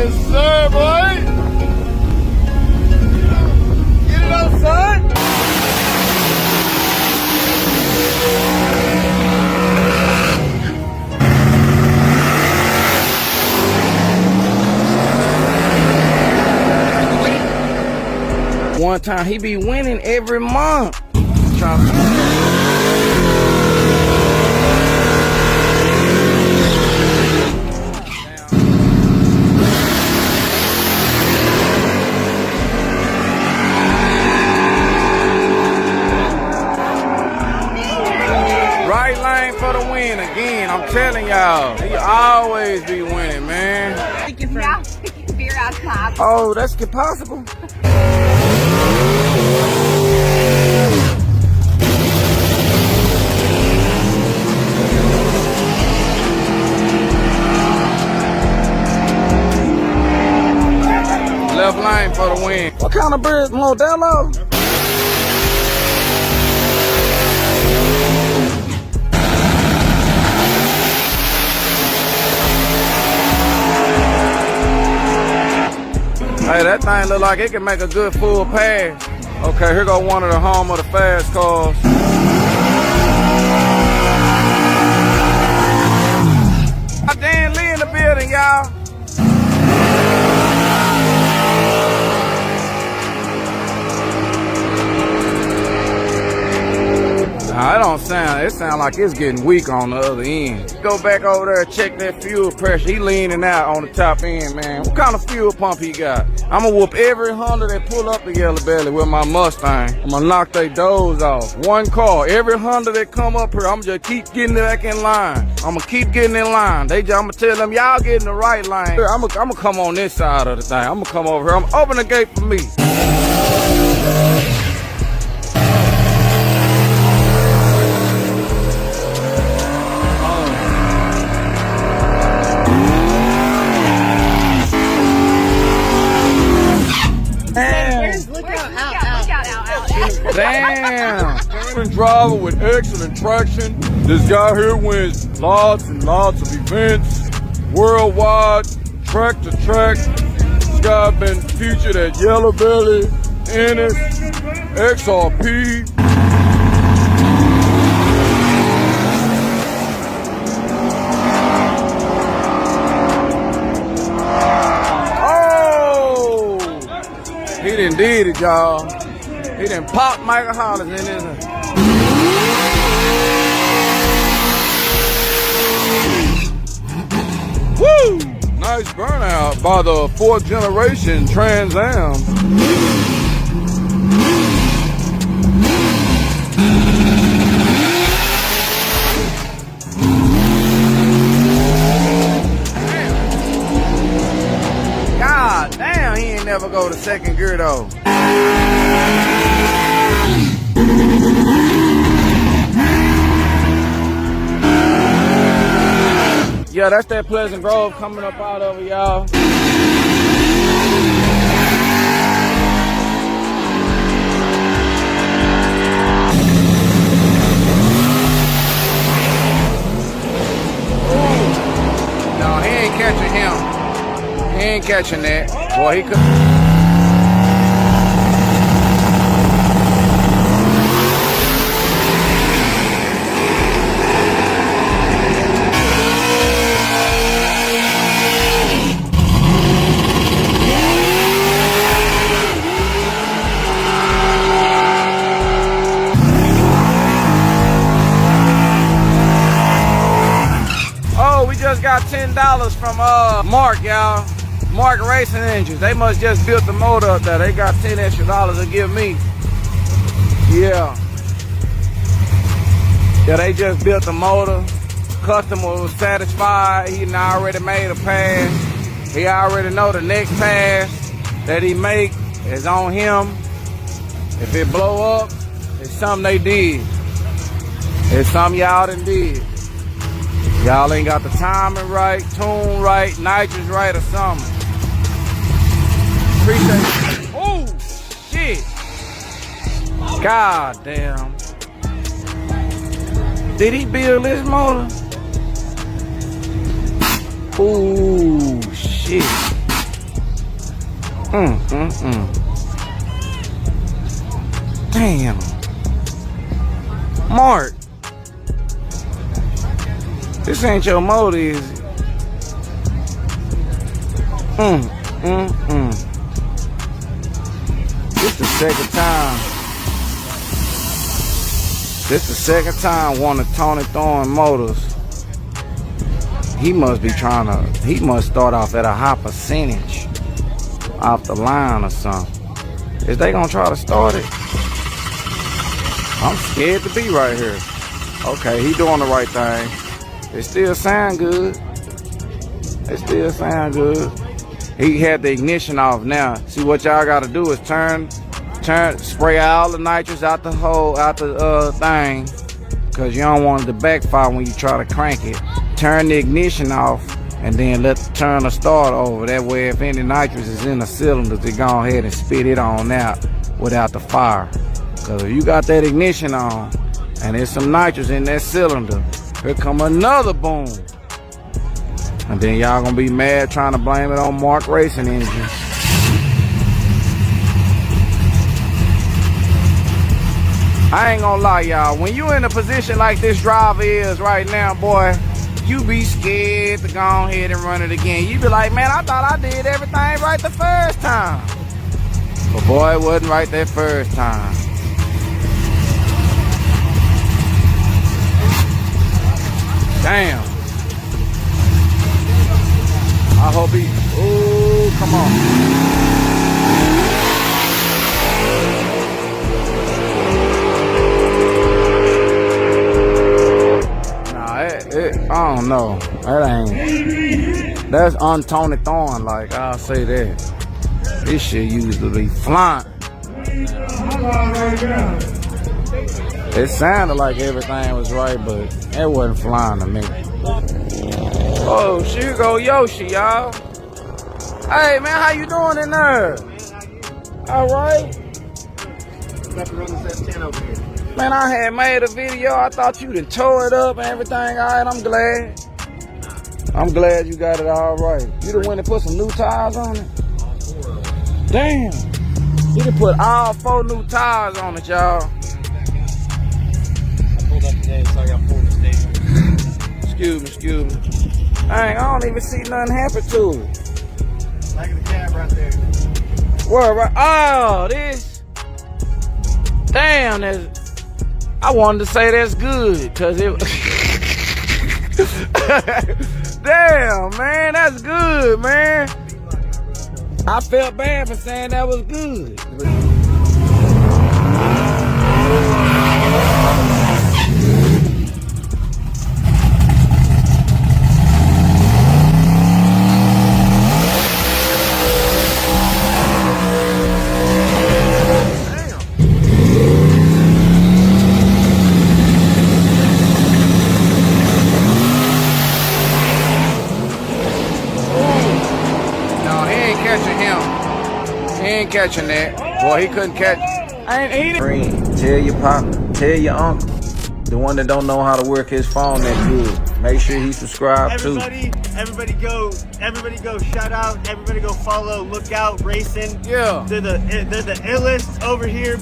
Yes, sir, boy. Get it up, son. One time he be winning every month. Right lane for the win again. I'm telling y'all, he always be winning, man. Oh, that's possible. Left lane for the win. What kind of beer is Modelo? Hey, that thing look like it can make a good full pass. Okay, here go one of the home of the fast cars. Dan Lee in the building, y'all. Nah, it sound like it's getting weak on the other end. Go back over there and check that fuel pressure. He leaning out on the top end, man. What kind of fuel pump he got? I'm gonna whoop every Honda that pull up the Yellow Belly with my Mustang. I'm gonna knock their doors off. One car, every Honda that come up here, I'm just keep getting back in line. I'm gonna keep getting in line. I'm gonna tell them, y'all get in the right line. I'm gonna come on this side of the thing. I'm gonna come over here. I'm gonna open the gate for me. Damn! Driver with excellent traction. This guy here wins lots and lots of events worldwide, track to track. This guy been featured at Yellow Belly, Ennis, XRP. Oh! He done did it, y'all. He done popped Michael Hollins in his. Woo! Nice burnout by the 4th generation Trans Am. God damn, he ain't never go to second gear though. Yeah, that's that Pleasant Grove coming up out of it, y'all. No, he ain't catching him. He ain't catching that. Boy, he could. Just got $10 from Mark, y'all. Mark Racing Engines. They must just built the motor up there. They got $10 extra to give me. Yeah. Yeah, they just built the motor. Customer was satisfied. He already made a pass. He already know the next pass that he make is on him. If it blow up, it's something they did. It's something y'all done did. Y'all ain't got the timing right, tune right, nitrous right or something. Appreciate it. Oh, shit. God damn. Did he build this motor? Ooh, shit. Damn. Mark. This ain't your motor, is it? This the second time. This the second time one of Tony Thorne motors. He must be trying to, he must start off at a high percentage off the line or something. Is they gonna try to start it? I'm scared to be right here. Okay, he doing the right thing. It still sound good. It still sound good. He had the ignition off now. See, what y'all gotta do is spray all the nitrous out the hole, out the thing, cause you don't want it to backfire when you try to crank it. Turn the ignition off and then turn the starter over. That way, if any nitrous is in the cylinders, they go ahead and spit it on out without the fire. Cause if you got that ignition on and there's some nitrous in that cylinder, here come another boom. And then y'all gonna be mad trying to blame it on Mark Racing Engine. I ain't gonna lie, y'all. When you in a position like this driver is right now, boy, you be scared to go ahead and run it again. You be like, man, I thought I did everything right the first time. But boy, it wasn't right that first time. Damn. I hope he, ooh, come on. I don't know. That ain't. That's un-Tony Thorne, like, I'll say that. This shit used to be flying. It sounded like everything was right, but it wasn't flying to me. Oh, here go Yoshi, y'all. Hey, man, how you doing in there? All right. About to run this S10 over here. Man, I had made a video. I thought you done tore it up and everything. All right, I'm glad. I'm glad you got it all right. You the one that put some new tires on it? Damn. You done put all 4 new tires on it, y'all. I pulled up today, so I got 4 mistakes. Excuse me. Dang, I don't even see nothing happen to it. Back of the cab right there. Where, right? Oh, this. Damn, that's. I wanted to say that's good, cause it. Damn, man, that's good, man. I felt bad for saying that was good. Catching that. Boy, he couldn't catch. He didn't. Tell your pop, tell your uncle, the one that don't know how to work his phone that good. Make sure he subscribe too. Everybody go, shout out, everybody go follow, look out, racing. Yeah. They're the illest over here.